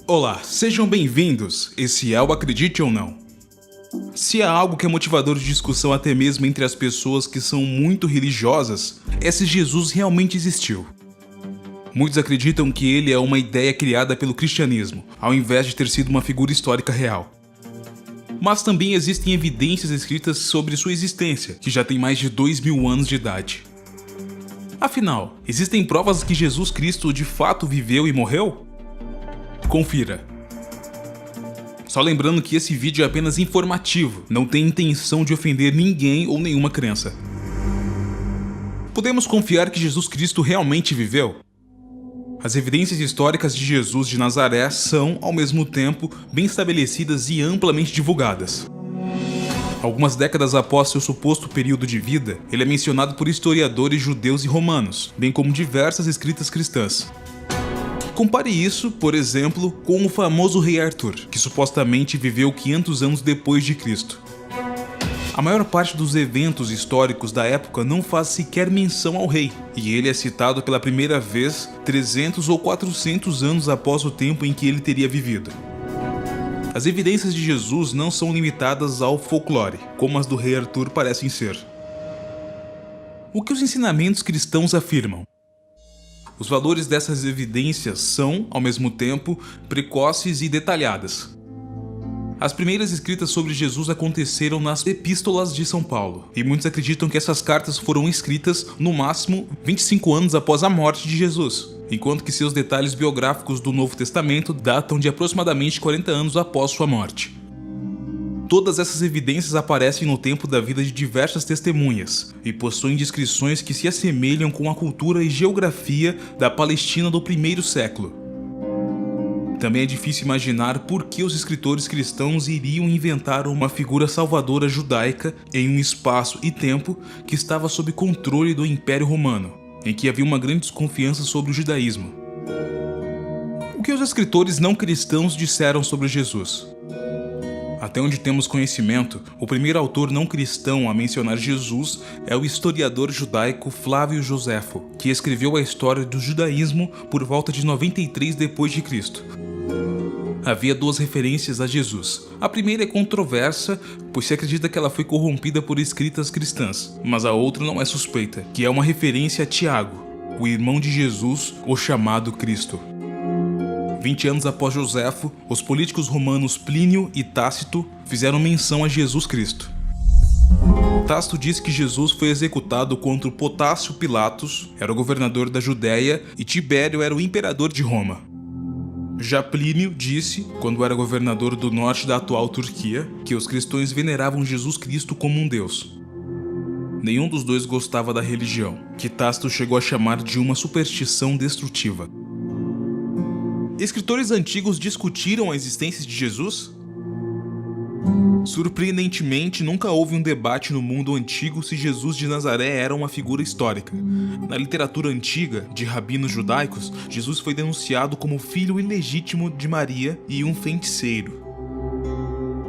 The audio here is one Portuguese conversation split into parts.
Olá, sejam bem-vindos. Esse é o Acredite ou Não. Se há algo que é motivador de discussão até mesmo entre as pessoas que são muito religiosas, é se Jesus realmente existiu. Muitos acreditam que ele é uma ideia criada pelo cristianismo, ao invés de ter sido uma figura histórica real. Mas também existem evidências escritas sobre sua existência, que já tem mais de 2000 anos de idade. Afinal, existem provas que Jesus Cristo de fato viveu e morreu? Confira. Só lembrando que esse vídeo é apenas informativo, não tem intenção de ofender ninguém ou nenhuma crença. Podemos confiar que Jesus Cristo realmente viveu? As evidências históricas de Jesus de Nazaré são, ao mesmo tempo, bem estabelecidas e amplamente divulgadas. Algumas décadas após seu suposto período de vida, ele é mencionado por historiadores judeus e romanos, bem como diversas escritas cristãs. Compare isso, por exemplo, com o famoso rei Arthur, que supostamente viveu 500 anos depois de Cristo. A maior parte dos eventos históricos da época não faz sequer menção ao rei, e ele é citado pela primeira vez 300 ou 400 anos após o tempo em que ele teria vivido. As evidências de Jesus não são limitadas ao folclore, como as do rei Arthur parecem ser. O que os ensinamentos cristãos afirmam? Os valores dessas evidências são, ao mesmo tempo, precoces e detalhadas. As primeiras escritas sobre Jesus aconteceram nas Epístolas de São Paulo, e muitos acreditam que essas cartas foram escritas, no máximo, 25 anos após a morte de Jesus, enquanto que seus detalhes biográficos do Novo Testamento datam de aproximadamente 40 anos após sua morte. Todas essas evidências aparecem no tempo da vida de diversas testemunhas, e possuem descrições que se assemelham com a cultura e geografia da Palestina do primeiro século. Também é difícil imaginar por que os escritores cristãos iriam inventar uma figura salvadora judaica em um espaço e tempo que estava sob controle do Império Romano, em que havia uma grande desconfiança sobre o judaísmo. O que os escritores não cristãos disseram sobre Jesus? Até onde temos conhecimento, o primeiro autor não cristão a mencionar Jesus é o historiador judaico Flávio Joséfo, que escreveu a história do judaísmo por volta de 93 d.C. Havia duas referências a Jesus. A primeira é controversa, pois se acredita que ela foi corrompida por escritas cristãs, mas a outra não é suspeita, que é uma referência a Tiago, o irmão de Jesus, o chamado Cristo. 20 anos após Joséfo, os políticos romanos Plínio e Tácito fizeram menção a Jesus Cristo. Tácito diz que Jesus foi executado contra Potácio Pilatos, era o governador da Judéia, e Tibério era o imperador de Roma. Já Plínio disse, quando era governador do norte da atual Turquia, que os cristãos veneravam Jesus Cristo como um deus. Nenhum dos dois gostava da religião, que Tácito chegou a chamar de uma superstição destrutiva. Escritores antigos discutiram a existência de Jesus? Surpreendentemente, nunca houve um debate no mundo antigo se Jesus de Nazaré era uma figura histórica. Na literatura antiga, de rabinos judaicos, Jesus foi denunciado como filho ilegítimo de Maria e um feiticeiro.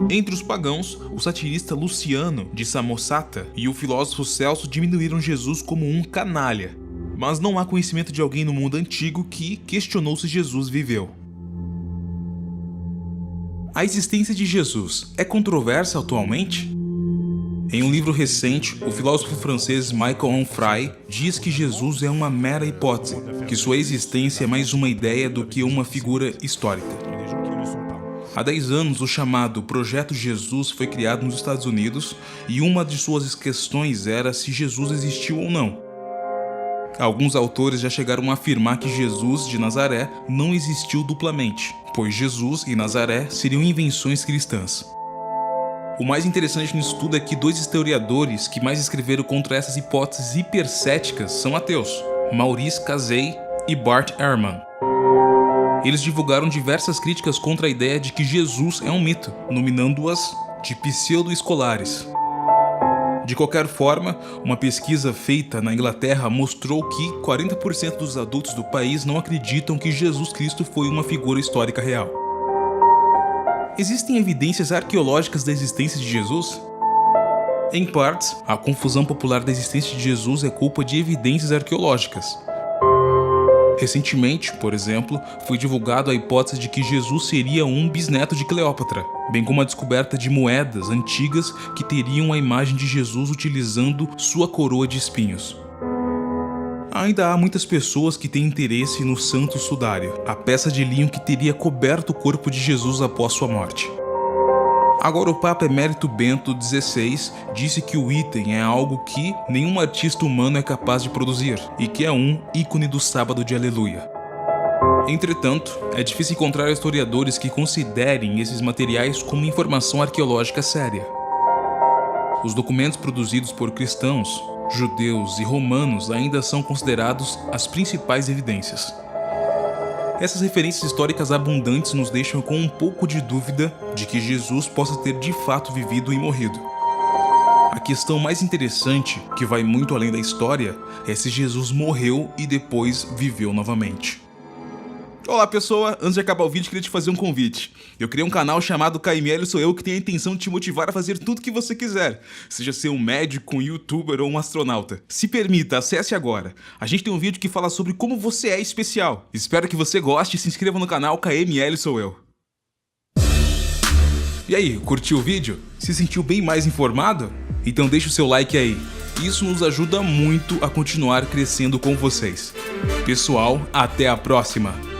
Entre os pagãos, o satirista Luciano, de Samosata, e o filósofo Celso diminuíram Jesus como um canalha. Mas não há conhecimento de alguém no mundo antigo que questionou se Jesus viveu. A existência de Jesus é controversa atualmente? Em um livro recente, o filósofo francês Michael Onfray diz que Jesus é uma mera hipótese, que sua existência é mais uma ideia do que uma figura histórica. Há 10 anos, o chamado Projeto Jesus foi criado nos Estados Unidos e uma de suas questões era se Jesus existiu ou não. Alguns autores já chegaram a afirmar que Jesus de Nazaré não existiu duplamente, pois Jesus e Nazaré seriam invenções cristãs. O mais interessante nisso tudo é que dois historiadores que mais escreveram contra essas hipóteses hipercéticas são ateus, Maurice Casey e Bart Ehrman. Eles divulgaram diversas críticas contra a ideia de que Jesus é um mito, nominando-as de pseudo-escolares. De qualquer forma, uma pesquisa feita na Inglaterra mostrou que 40% dos adultos do país não acreditam que Jesus Cristo foi uma figura histórica real. Existem evidências arqueológicas da existência de Jesus? Em partes, a confusão popular da existência de Jesus é culpa de evidências arqueológicas. Recentemente, por exemplo, foi divulgado a hipótese de que Jesus seria um bisneto de Cleópatra, bem como a descoberta de moedas antigas que teriam a imagem de Jesus utilizando sua coroa de espinhos. Ainda há muitas pessoas que têm interesse no Santo Sudário, a peça de linho que teria coberto o corpo de Jesus após sua morte. Agora, o Papa Emérito Bento XVI disse que o item é algo que nenhum artista humano é capaz de produzir e que é um ícone do sábado de Aleluia. Entretanto, é difícil encontrar historiadores que considerem esses materiais como informação arqueológica séria. Os documentos produzidos por cristãos, judeus e romanos ainda são considerados as principais evidências. Essas referências históricas abundantes nos deixam com um pouco de dúvida de que Jesus possa ter de fato vivido e morrido. A questão mais interessante, que vai muito além da história, é se Jesus morreu e depois viveu novamente. Olá pessoa, antes de acabar o vídeo queria te fazer um convite. Eu criei um canal chamado KML Sou Eu que tem a intenção de te motivar a fazer tudo o que você quiser. Seja ser um médico, um youtuber ou um astronauta. Se permita, acesse agora. A gente tem um vídeo que fala sobre como você é especial. Espero que você goste e se inscreva no canal KML Sou Eu. E aí, curtiu o vídeo? Se sentiu bem mais informado? Então deixa o seu like aí. Isso nos ajuda muito a continuar crescendo com vocês. Pessoal, até a próxima!